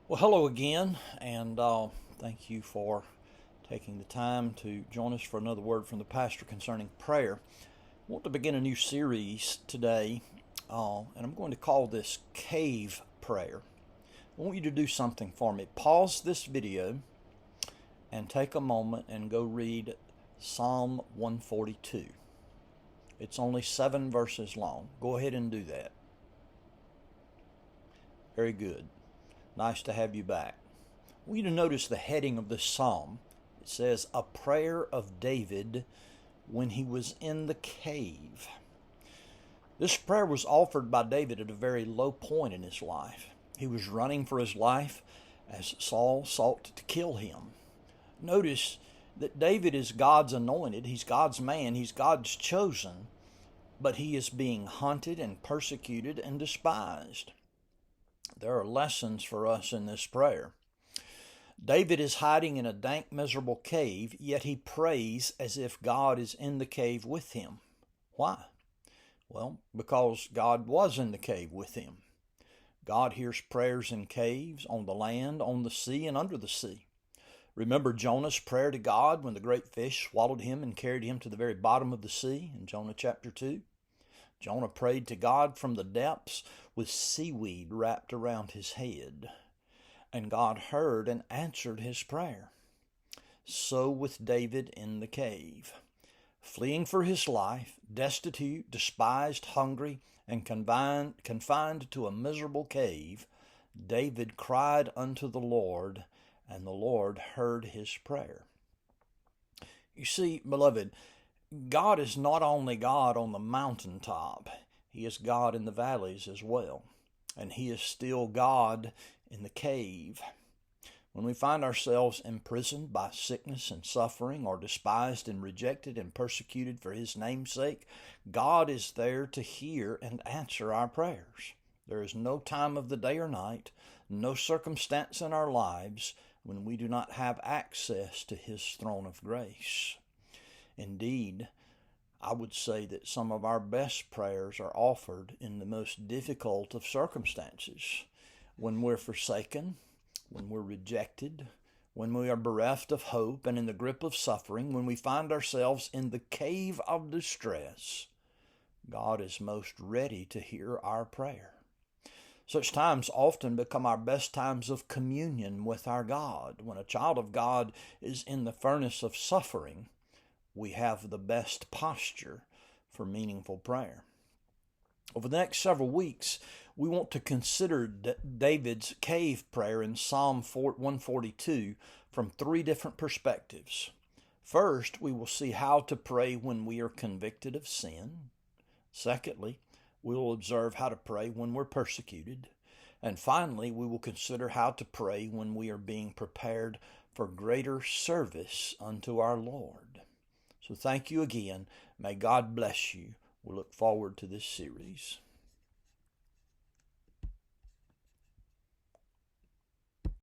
Well, hello again, and thank you for taking the time to join us for another word from the pastor concerning prayer. I want to begin a new series today, and I'm going to call this Cave Prayer. I want you to do something for me. Pause this video and take a moment and go read Psalm 142. It's only 7 verses long. Go ahead and do that. Very good. Nice to have you back. I want you to notice the heading of this psalm. It says, A Prayer of David when he was in the cave. This prayer was offered by David at a very low point in his life. He was running for his life as Saul sought to kill him. Notice that David is God's anointed. He's God's man. He's God's chosen. But he is being hunted and persecuted and despised. There are lessons for us in this prayer. David is hiding in a dank, miserable cave, yet he prays as if God is in the cave with him. Why? Well, because God was in the cave with him. God hears prayers in caves, on the land, on the sea, and under the sea. Remember Jonah's prayer to God when the great fish swallowed him and carried him to the very bottom of the sea in Jonah chapter 2? Jonah prayed to God from the depths with seaweed wrapped around his head, and God heard and answered his prayer. So with David in the cave. Fleeing for his life, destitute, despised, hungry, and confined to a miserable cave, David cried unto the Lord, and the Lord heard his prayer. You see, beloved, God is not only God on the mountaintop, He is God in the valleys as well. And He is still God in the cave. When we find ourselves imprisoned by sickness and suffering, or despised and rejected and persecuted for His name's sake, God is there to hear and answer our prayers. There is no time of the day or night, no circumstance in our lives when we do not have access to His throne of grace. Indeed, I would say that some of our best prayers are offered in the most difficult of circumstances. When we're forsaken, when we're rejected, when we are bereft of hope and in the grip of suffering, when we find ourselves in the cave of distress, God is most ready to hear our prayer. Such times often become our best times of communion with our God. When a child of God is in the furnace of suffering, we have the best posture for meaningful prayer. Over the next several weeks, we want to consider David's cave prayer in Psalm 142 from 3 different perspectives. First, we will see how to pray when we are convicted of sin. Secondly, we will observe how to pray when we're persecuted. And finally, we will consider how to pray when we are being prepared for greater service unto our Lord. So thank you again. May God bless you. We look forward to this series.